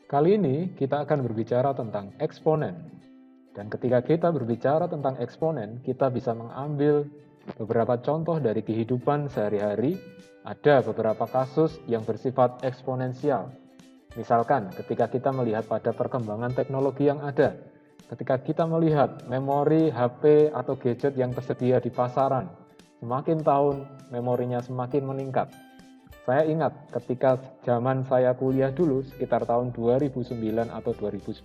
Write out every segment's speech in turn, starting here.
Kali ini kita akan berbicara tentang eksponen. Dan ketika kita berbicara tentang eksponen, kita bisa mengambil beberapa contoh dari kehidupan sehari-hari. Ada beberapa kasus yang bersifat eksponensial. Misalkan ketika kita melihat pada perkembangan teknologi yang ada, ketika kita melihat memori HP atau gadget yang tersedia di pasaran, semakin tahun memorinya semakin meningkat. Saya ingat ketika zaman saya kuliah dulu, sekitar tahun 2009 atau 2010,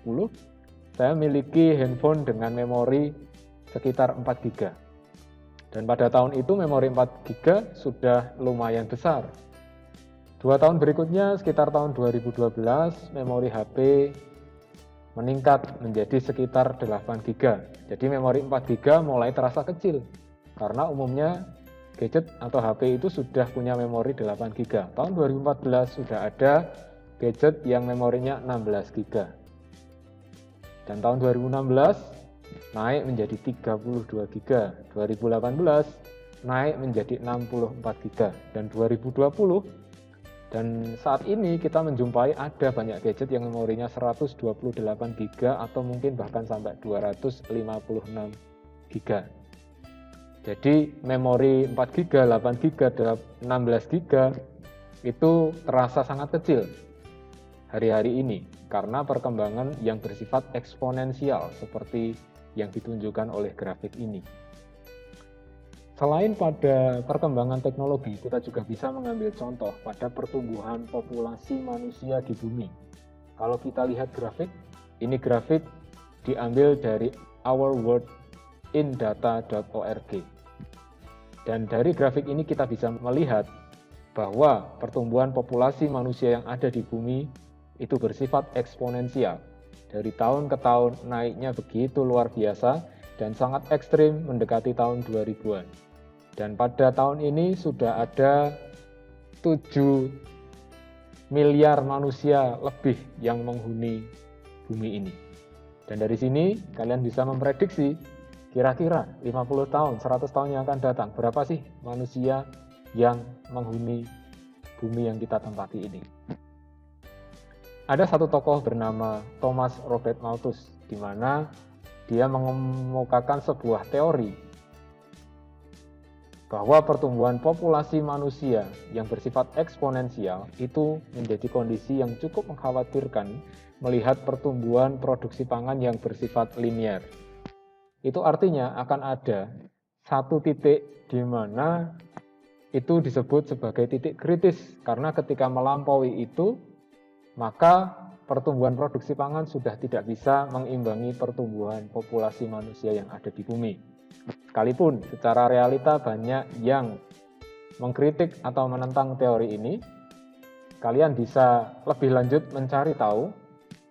saya memiliki handphone dengan memori sekitar 4 GB. Dan pada tahun itu memori 4 GB sudah lumayan besar. 2 tahun berikutnya, sekitar tahun 2012, memori HP meningkat menjadi sekitar 8 GB. Jadi memori 4 GB mulai terasa kecil, karena umumnya gadget atau HP itu sudah punya memori 8 GB. Tahun 2014 sudah ada gadget yang memorinya 16 GB. Dan tahun 2016 naik menjadi 32 GB. 2018 naik menjadi 64 GB. Dan 2020 dan saat ini kita menjumpai ada banyak gadget yang memorinya 128 GB atau mungkin bahkan sampai 256 GB. Jadi memori 4 GB, 8 GB, 16 GB itu terasa sangat kecil hari-hari ini karena perkembangan yang bersifat eksponensial seperti yang ditunjukkan oleh grafik ini. Selain pada perkembangan teknologi, kita juga bisa mengambil contoh pada pertumbuhan populasi manusia di bumi. Kalau kita lihat grafik, ini grafik diambil dari ourworldindata.org. Dan dari grafik ini kita bisa melihat bahwa pertumbuhan populasi manusia yang ada di bumi itu bersifat eksponensial. Dari tahun ke tahun naiknya begitu luar biasa dan sangat ekstrim mendekati tahun 2000-an. Dan pada tahun ini sudah ada 7 miliar manusia lebih yang menghuni bumi ini. Dan dari sini kalian bisa memprediksi kira-kira 50 tahun, 100 tahun yang akan datang, berapa sih manusia yang menghuni bumi yang kita tempati ini? Ada satu tokoh bernama Thomas Robert Malthus, di mana dia mengemukakan sebuah teori bahwa pertumbuhan populasi manusia yang bersifat eksponensial itu menjadi kondisi yang cukup mengkhawatirkan melihat pertumbuhan produksi pangan yang bersifat linear. Itu artinya akan ada satu titik di mana itu disebut sebagai titik kritis, karena ketika melampaui itu, maka pertumbuhan produksi pangan sudah tidak bisa mengimbangi pertumbuhan populasi manusia yang ada di bumi. Sekalipun secara realita banyak yang mengkritik atau menentang teori ini, kalian bisa lebih lanjut mencari tahu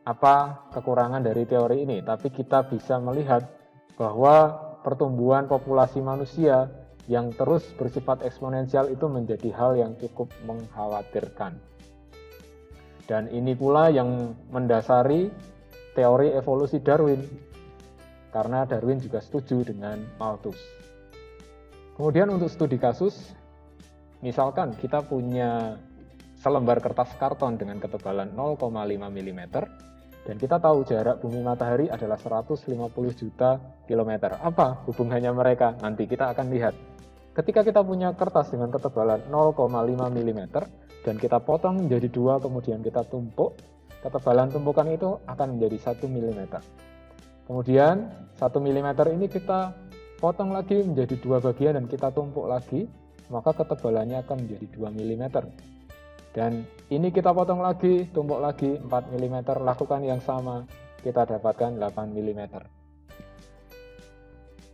apa kekurangan dari teori ini, tapi kita bisa melihat bahwa pertumbuhan populasi manusia yang terus bersifat eksponensial itu menjadi hal yang cukup mengkhawatirkan. Dan ini pula yang mendasari teori evolusi Darwin, karena Darwin juga setuju dengan Malthus. Kemudian untuk studi kasus, misalkan kita punya selembar kertas karton dengan ketebalan 0,5 mm, dan kita tahu jarak bumi matahari adalah 150 juta kilometer. Apa hubungannya mereka? Nanti kita akan lihat. Ketika kita punya kertas dengan ketebalan 0,5 mm dan kita potong menjadi 2, kemudian kita tumpuk, ketebalan tumpukan itu akan menjadi 1 mm. Kemudian 1 mm ini kita potong lagi menjadi 2 bagian dan kita tumpuk lagi, maka ketebalannya akan menjadi 2 mm. Dan ini kita potong lagi, tumpuk lagi 4 mm, lakukan yang sama, kita dapatkan 8 mm.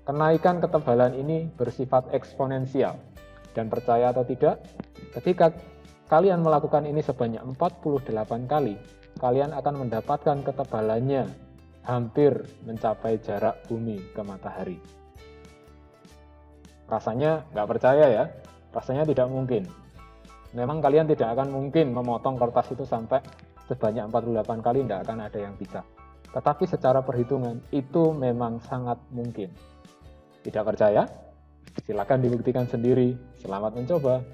Kenaikan ketebalan ini bersifat eksponensial. Dan percaya atau tidak, ketika kalian melakukan ini sebanyak 48 kali, kalian akan mendapatkan ketebalannya hampir mencapai jarak bumi ke matahari. Rasanya nggak percaya ya, rasanya tidak mungkin. Memang kalian tidak akan mungkin memotong kertas itu sampai sebanyak 48 kali, tidak akan ada yang bisa. Tetapi secara perhitungan itu memang sangat mungkin. Tidak percaya? Silakan dibuktikan sendiri. Selamat mencoba.